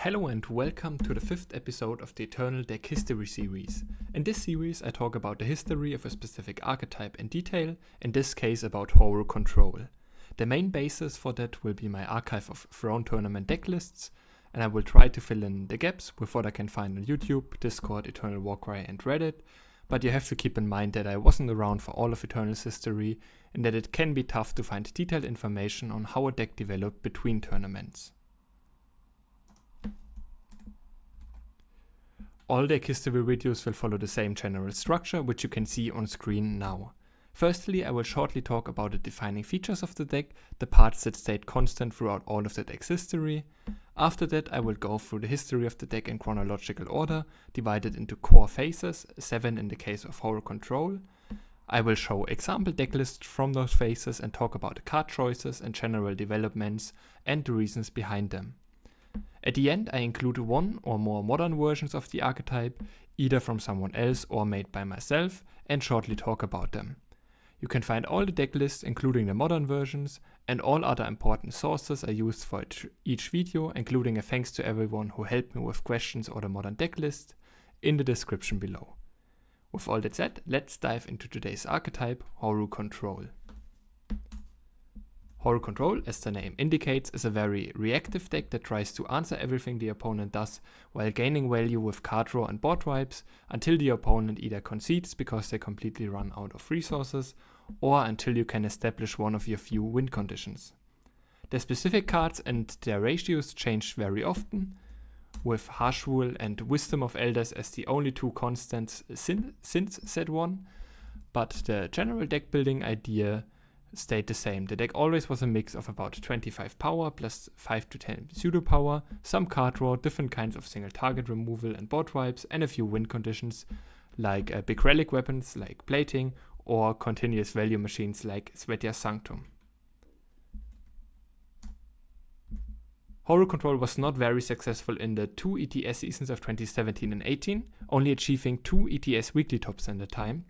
Hello and welcome to the 5th episode of the Eternal Deck History series. In this series I talk about the history of a specific archetype in detail, in this case about Hooru Control. The main basis for that will be my archive of Throne Tournament deck lists, and I will try to fill in the gaps with what I can find on YouTube, Discord, Eternal Warcry and Reddit, but you have to keep in mind that I wasn't around for all of Eternal's history and that it can be tough to find detailed information on how a deck developed between tournaments. All deck history videos will follow the same general structure, which you can see on screen now. Firstly, I will shortly talk about the defining features of the deck, the parts that stayed constant throughout all of the deck's history. After that, I will go through the history of the deck in chronological order, divided into core phases, 7 in the case of Hooru Control. I will show example deck lists from those phases and talk about the card choices and general developments and the reasons behind them. At the end, I include one or more modern versions of the archetype, either from someone else or made by myself, and shortly talk about them. You can find all the deck lists, including the modern versions, and all other important sources I used for each video, including a thanks to everyone who helped me with questions or the modern deck list, in the description below. With all that said, let's dive into today's archetype, Hooru Control. Hooru Control, as the name indicates, is a very reactive deck that tries to answer everything the opponent does while gaining value with card draw and board wipes until the opponent either concedes because they completely run out of resources or until you can establish one of your few win conditions. The specific cards and their ratios change very often, with Harsh Rule and Wisdom of Elders as the only two constants since set 1, but the general deck building idea stayed the same. The deck always was a mix of about 25 power plus 5 to 10 pseudo power, some card draw, different kinds of single target removal and board wipes, and a few win conditions like big relic weapons like plating or continuous value machines like Svetya Sanctum. Hooru Control was not very successful in the 2 ETS seasons of 2017 and 18, only achieving 2 ETS weekly tops in the time.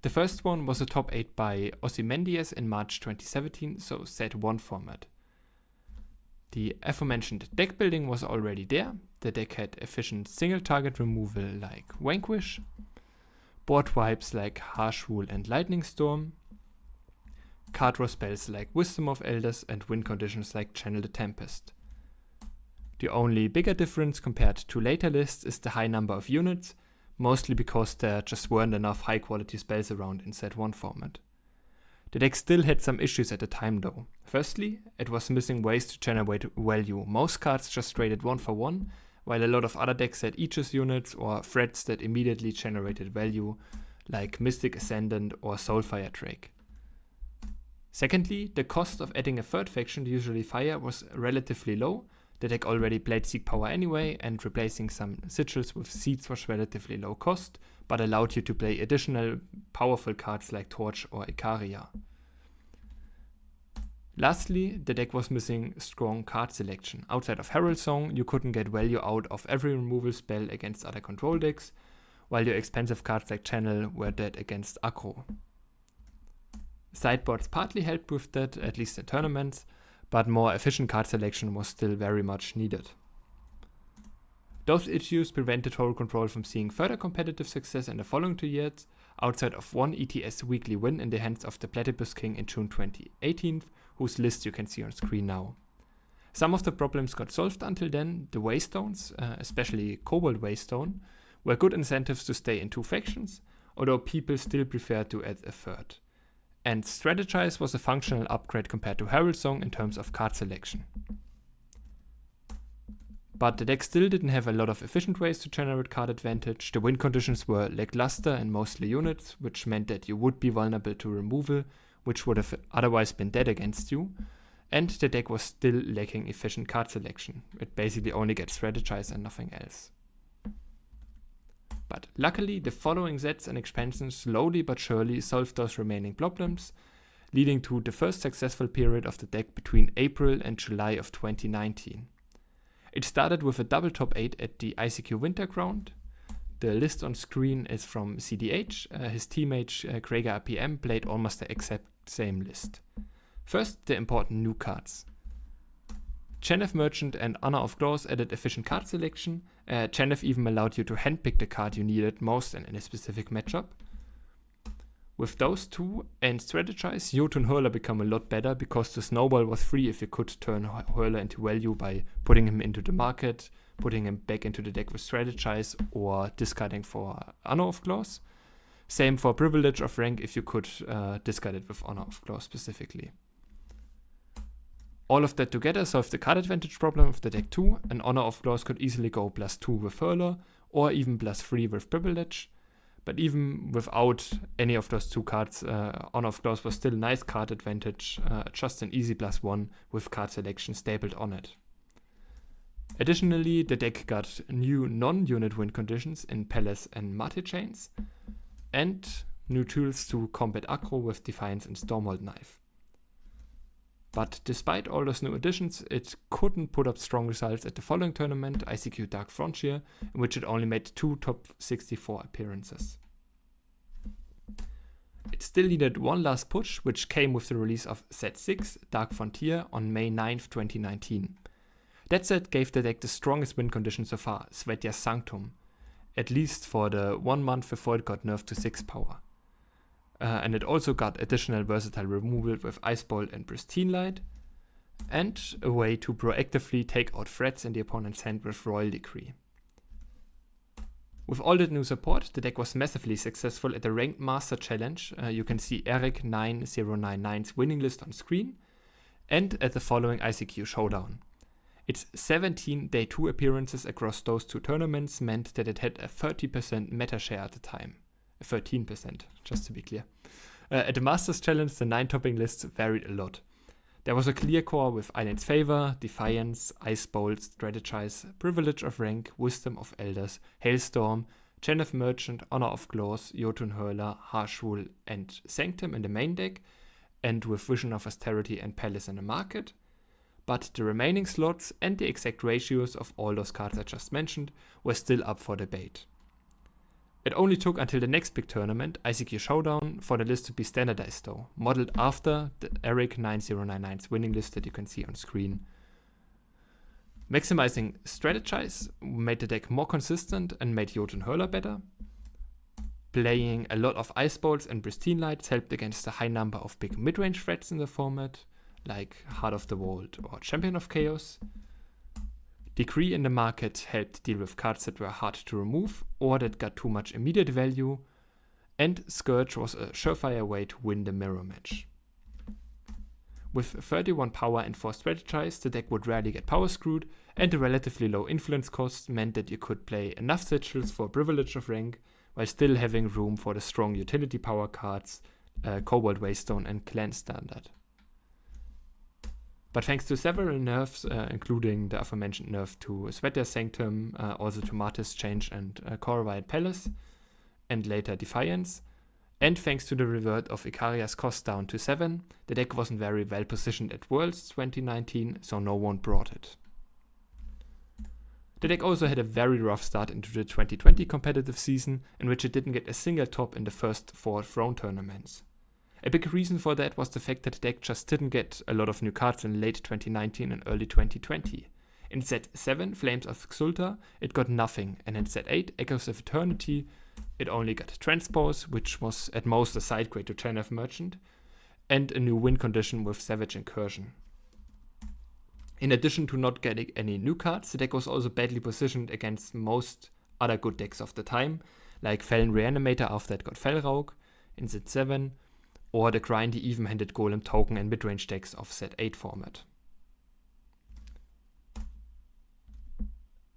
The first one was a top 8 by Ozymandias in March 2017, so set 1 format. The aforementioned deck building was already there. The deck had efficient single target removal like Vanquish, board wipes like Harsh Rule and Lightning Storm, card draw spells like Wisdom of Elders, and win conditions like Channel the Tempest. The only bigger difference compared to later lists is the high number of units, mostly because there just weren't enough high quality spells around in set 1 format. The deck still had some issues at the time though. Firstly, it was missing ways to generate value. Most cards just traded 1 for 1, while a lot of other decks had Aegis units or threats that immediately generated value, like Mystic Ascendant or Soulfire Drake. Secondly, the cost of adding a third faction, usually Fire, was relatively low. The deck already played Seek Power anyway, and replacing some sigils with Seeds was relatively low cost, but allowed you to play additional powerful cards like Torch or Ikaria. Lastly, the deck was missing strong card selection. Outside of Herald Song, you couldn't get value out of every removal spell against other control decks, while your expensive cards like Channel were dead against aggro. Sideboards partly helped with that, at least in tournaments, but more efficient card selection was still very much needed. Those issues prevented Hooru Control from seeing further competitive success in the following 2 years, outside of one ETS weekly win in the hands of the Platypus King in June 2018, whose list you can see on screen now. Some of the problems got solved until then. The Waystones, especially Cobalt Waystone, were good incentives to stay in 2 factions, although people still preferred to add a third. And Strategize was a functional upgrade compared to Herald Song in terms of card selection. But the deck still didn't have a lot of efficient ways to generate card advantage. The win conditions were lackluster and mostly units, which meant that you would be vulnerable to removal, which would have otherwise been dead against you. And the deck was still lacking efficient card selection. It basically only gets Strategize and nothing else. But luckily, the following sets and expansions slowly but surely solved those remaining problems, leading to the first successful period of the deck between April and July of 2019. It started with a double top 8 at the ICQ Winterground. The list on screen is from CDH. His teammate Krager RPM played almost the exact same list. First, the important new cards. Chenef Merchant and Honor of Claws added efficient card selection. Chenef even allowed you to handpick the card you needed most in a specific matchup. With those two and Strategize, Jotun Hurler become a lot better because the snowball was free if you could turn Hurler into value by putting him into the market, putting him back into the deck with Strategize, or discarding for Honor of Claws. Same for Privilege of Rank if you could discard it with Honor of Claws specifically. All of that together solved the card advantage problem of the deck too, and Honor of Claws could easily go +2 with Hurler, or even +3 with Privilege. But even without any of those two cards, Honor of Claws was still a nice card advantage, just an easy +1 with card selection stapled on it. Additionally, the deck got new non-unit win conditions in Palace and Martyr Chains, and new tools to combat aggro with Defiance and Stormhold Knife. But despite all those new additions, it couldn't put up strong results at the following tournament, ICQ Dark Frontier, in which it only made 2 top 64 appearances. It still needed one last push, which came with the release of Set 6, Dark Frontier, on May 9th, 2019. That set gave the deck the strongest win condition so far, Svetja's Sanctum, at least for the 1 month before it got nerfed to 6 power. And it also got additional versatile removal with Ice Bolt and Pristine Light, and a way to proactively take out threats in the opponent's hand with Royal Decree. With all that new support, the deck was massively successful at the Ranked Master Challenge. You can see Eric 9099's winning list on screen, and at the following ICQ Showdown. Its 17 Day 2 appearances across those two tournaments meant that it had a 30% meta share at the time. 13%, just to be clear. At the Masters Challenge, the 9 topping lists varied a lot. There was a clear core with Island's Favor, Defiance, Ice Bolt, Strategize, Privilege of Rank, Wisdom of Elders, Hailstorm, Chenef Merchant, Honor of Claws, Jotun Hurler, Harsh Rule, and Sanctum in the main deck, and with Vision of Austerity and Palace in the market. But the remaining slots and the exact ratios of all those cards I just mentioned were still up for debate. It only took until the next big tournament, ICQ Showdown, for the list to be standardized though, modeled after the Eric 9099's winning list that you can see on screen. Maximizing Strategize made the deck more consistent and made Jotun Hurler better. Playing a lot of Ice Bolts and Pristine Lights helped against a high number of big mid-range threats in the format, like Heart of the Vault or Champion of Chaos. Decree in the market helped deal with cards that were hard to remove or that got too much immediate value, and Scourge was a surefire way to win the mirror match. With 31 power and 4 Strategize, the deck would rarely get power screwed, and the relatively low influence cost meant that you could play enough sigils for Privilege of Rank while still having room for the strong utility power cards, Cobalt Waystone and Clan Standard. But thanks to several nerfs, including the aforementioned nerf to Svetja's Sanctum, also to Martyr's Change and Korrivied Palace, and later Defiance, and thanks to the revert of Icaria's cost down to 7, the deck wasn't very well positioned at Worlds 2019, so no one brought it. The deck also had a very rough start into the 2020 competitive season, in which it didn't get a single top in the first 4 Throne tournaments. A big reason for that was the fact that the deck just didn't get a lot of new cards in late 2019 and early 2020. In set 7, Flames of Xulta, it got nothing, and in set 8, Echoes of Eternity, it only got Transpose, which was at most a side grade to Chenef Merchant, and a new win condition with Savage Incursion. In addition to not getting any new cards, the deck was also badly positioned against most other good decks of the time, like Felon Reanimator after it got Felrog in set 7, or the grindy even-handed Golem token and midrange decks of set 8 format.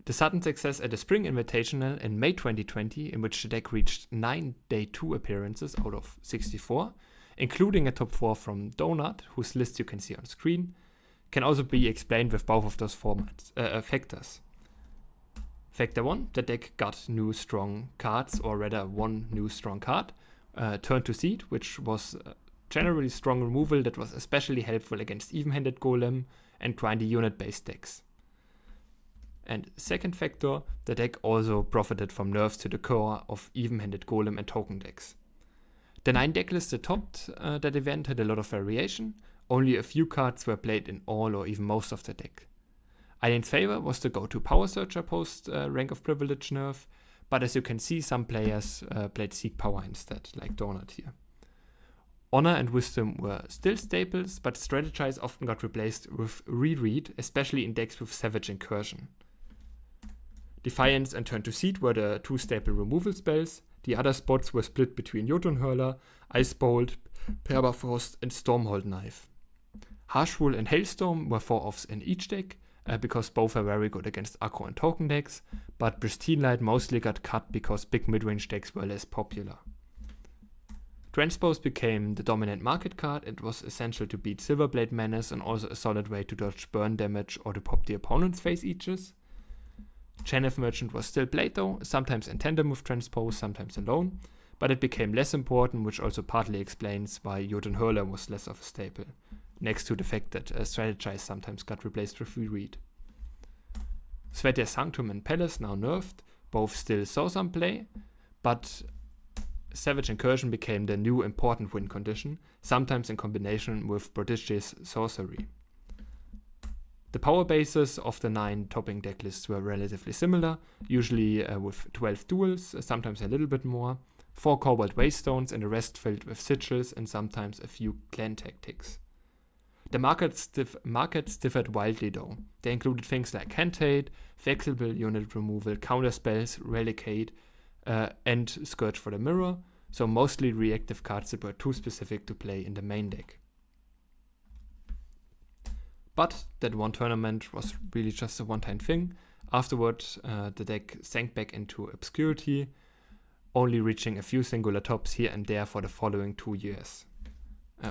The sudden success at the Spring Invitational in May 2020, in which the deck reached 9 Day 2 appearances out of 64, including a top 4 from Donut, whose list you can see on screen, can also be explained with both of those factors. Factor 1, the deck got new strong cards, or rather one new strong card, Turn to Seed, which was generally strong removal that was especially helpful against even-handed Golem and grindy unit-based decks. And second factor, the deck also profited from nerfs to the core of even-handed Golem and token decks. The 9 decklists that topped that event had a lot of variation. Only a few cards were played in all or even most of the deck. Eileen's Favor was the go-to power searcher post Rank of Privilege nerf, but as you can see, some players played Seek Power instead, like Donut here. Honor and Wisdom were still staples, but Strategize often got replaced with Reread, especially in decks with Savage Incursion. Defiance and Turn to Seed were the two staple removal spells. The other spots were split between Jotun Hurler, Ice Bolt, Permafrost, and Stormhold Knife. Harsh Rule and Hailstorm were 4-offs in each deck, because both are very good against aggro and token decks, but Pristine Light mostly got cut because big midrange decks were less popular. Transpose became the dominant market card. It was essential to beat Silverblade Menace and also a solid way to dodge burn damage or to pop the opponent's face eaches. Chenef Merchant was still played though, sometimes in tandem with Transpose, sometimes alone, but it became less important, which also partly explains why Jotun Hurler was less of a staple, next to the fact that Strategize sometimes got replaced with Reread. Svetya Sanctum and Palace, now nerfed, both still saw some play, but Savage Incursion became the new important win condition, sometimes in combination with prodigious sorcery. The power bases of the 9 topping deck lists were relatively similar, usually with 12 duels, sometimes a little bit more, 4 Cobalt Waystones and the rest filled with sigils and sometimes a few clan tactics. The markets differed wildly though. They included things like Cantate, flexible unit removal, counter spells, Relicate, and Scourge for the Mirror, so mostly reactive cards that were too specific to play in the main deck. But that one tournament was really just a one-time thing. Afterward, the deck sank back into obscurity, only reaching a few singular tops here and there for the following 2 years.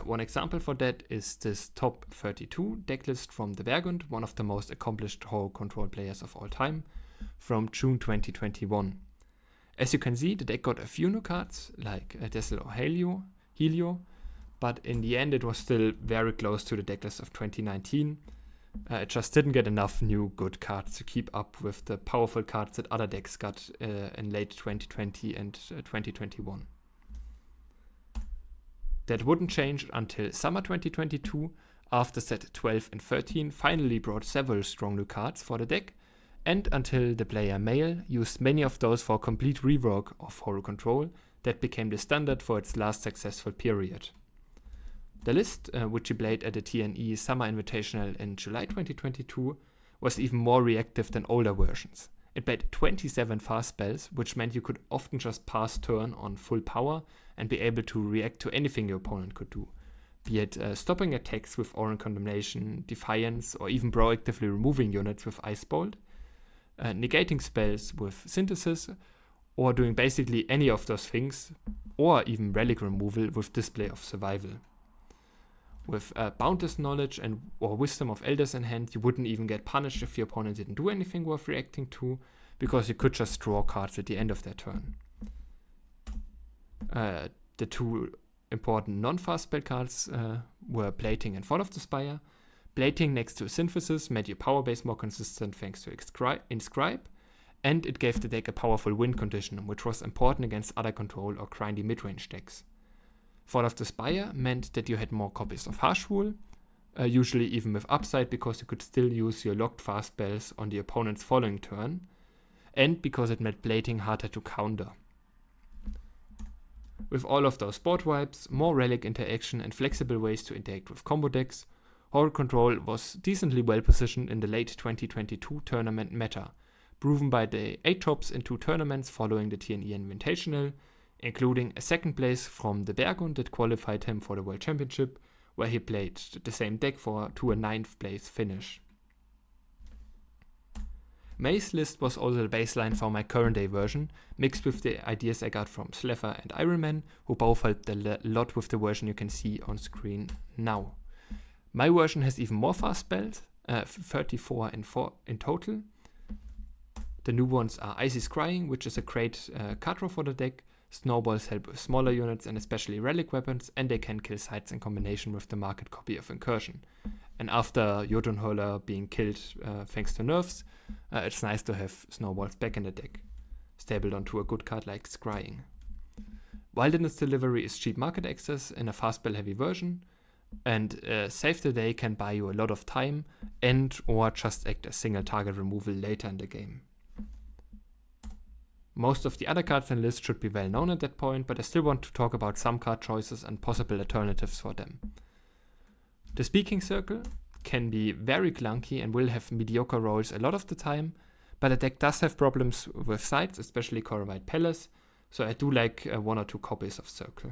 One example for that is this top 32 decklist from the Bergund, one of the most accomplished Hooru Control players of all time, from June 2021. As you can see, the deck got a few new cards, like Dessel or Helio, but in the end it was still very close to the decklist of 2019. It just didn't get enough new good cards to keep up with the powerful cards that other decks got in late 2020 and 2021. That wouldn't change until summer 2022, after set 12 and 13 finally brought several strong new cards for the deck, and until the player Mail used many of those for a complete rework of Hooru Control that became the standard for its last successful period. The list, which he played at the TNE Summer Invitational in July 2022, was even more reactive than older versions. It played 27 fast spells, which meant you could often just pass turn on full power and be able to react to anything your opponent could do, be it stopping attacks with Aura Condemnation, Defiance, or even proactively removing units with Ice Bolt, negating spells with Synthesis, or doing basically any of those things, or even relic removal with Display of Survival. With Boundless Knowledge or Wisdom of Elders in hand, you wouldn't even get punished if your opponent didn't do anything worth reacting to, because you could just draw cards at the end of their turn. The two important non-fast spell cards were Plating and Fall of the Spire. Plating next to Synthesis made your power base more consistent thanks to Inscribe, and it gave the deck a powerful win condition, which was important against other control or grindy midrange decks. Fall of the Spire meant that you had more copies of Harsh Rule, usually even with upside because you could still use your locked fast spells on the opponent's following turn, and because it made Plating harder to counter. With all of those board wipes, more relic interaction and flexible ways to interact with combo decks, Hooru Control was decently well positioned in the late 2022 tournament meta, proven by the 8 tops in 2 tournaments following the TNE Invitational, including a second place from the Bergund that qualified him for the World Championship, where he played the same deck to a 9th place finish. May's list was also the baseline for my current day version, mixed with the ideas I got from Sleffer and Ironman, who both helped a lot with the version you can see on screen now. My version has even more fast spells, 34 in total. The new ones are Icy Scrying, which is a great card draw for the deck. Snowballs help with smaller units and especially relic weapons, and they can kill sites in combination with the market copy of Incursion. And after Jotun Hurler being killed thanks to nerfs, it's nice to have Snowballs back in the deck, stapled onto a good card like Scrying. Wilderness Delivery is cheap market access in a fast spell heavy version. and Save the Day can buy you a lot of time and or just act as single target removal later in the game. Most of the other cards in the list should be well known at that point, but I still want to talk about some card choices and possible alternatives for them. The Speaking Circle can be very clunky and will have mediocre rolls a lot of the time, but the deck does have problems with sides, especially Coral White Palace, so I do like 1 or 2 copies of Circle.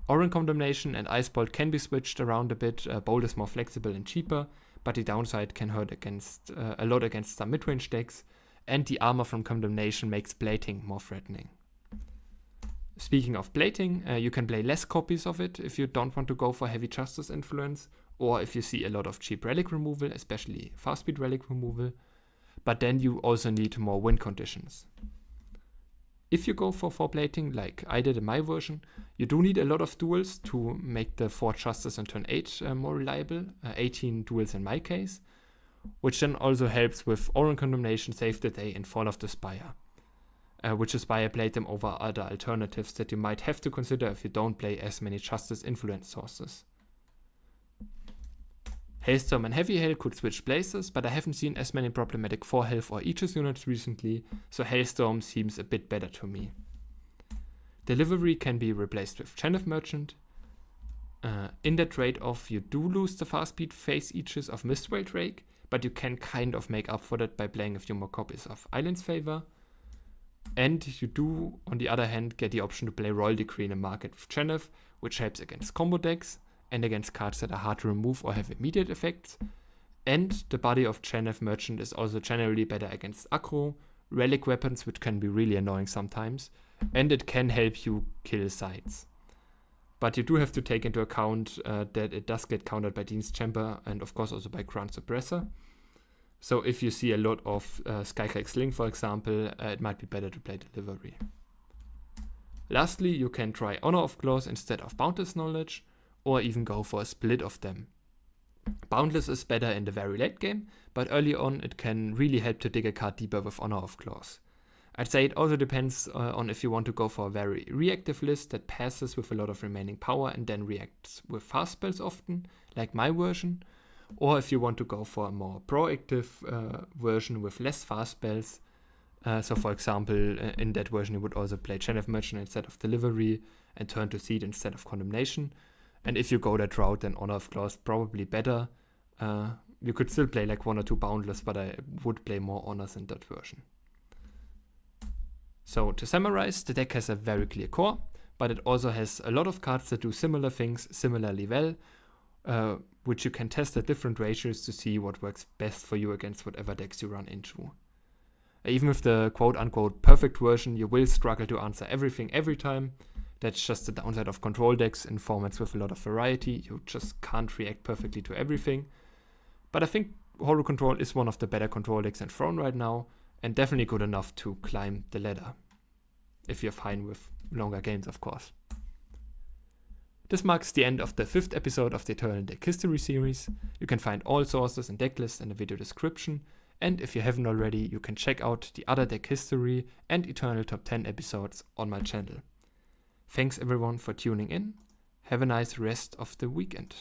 Orange Condemnation and Ice Bolt can be switched around a bit. Bolt is more flexible and cheaper, but the downside can hurt against a lot against some mid-range decks, and the armor from Condemnation makes plating more threatening. Speaking of plating, you can play less copies of it if you don't want to go for heavy Justice influence, or if you see a lot of cheap relic removal, especially fast speed relic removal, but then you also need more win conditions. If you go for 4 plating, like I did in my version, you do need a lot of duels to make the 4 Justice and turn 8 more reliable, 18 duels in my case, which then also helps with Orange Condemnation, Save the Day, and Fall of the Spire, which is why I played them over other alternatives that you might have to consider if you don't play as many Justice influence sources. Hailstorm and Heavy Hail could switch places, but I haven't seen as many problematic 4 health or Aegis units recently, so Hailstorm seems a bit better to me. Delivery can be replaced with Channel Merchant. In that trade-off, you do lose the fast speed phase Aegis of Mistral Drake, but you can kind of make up for that by playing a few more copies of Island's Favor. And you do, on the other hand, get the option to play Royal Decree in a market with Chenef, which helps against combo decks and against cards that are hard to remove or have immediate effects. And the body of Chenef Merchant is also generally better against aggro, relic weapons, which can be really annoying sometimes, and it can help you kill sides. But you do have to take into account that it does get countered by Dean's Chamber and of course also by Crown Suppressor. So if you see a lot of Skycrack Sling, for example, it might be better to play Delivery. Lastly, you can try Honor of Claws instead of Boundless Knowledge, or even go for a split of them. Boundless is better in the very late game, but early on it can really help to dig a card deeper with Honor of Claws. I'd say it also depends on if you want to go for a very reactive list that passes with a lot of remaining power and then reacts with fast spells often, like my version, or if you want to go for a more proactive version with less fast spells. So for example, in that version you would also play Channel Merchant instead of Delivery and turn to Seed instead of Condemnation. And if you go that route, then Honor of Claws probably better. You could still play like 1 or 2 Boundless, but I would play more Honors in that version. So to summarize, the deck has a very clear core, but it also has a lot of cards that do similar things similarly well, which you can test at different ratios to see what works best for you against whatever decks you run into. Even with the quote-unquote perfect version, you will struggle to answer everything every time. That's just the downside of control decks in formats with a lot of variety. You just can't react perfectly to everything. But I think Hooru Control is one of the better control decks in Throne right now, and definitely good enough to climb the ladder. If you're fine with longer games, of course. This marks the end of the 5th episode of the Eternal Deck History series. You can find all sources and decklists in the video description, and if you haven't already, you can check out the other Deck History and Eternal Top 10 episodes on my channel. Thanks everyone for tuning in. Have a nice rest of the weekend.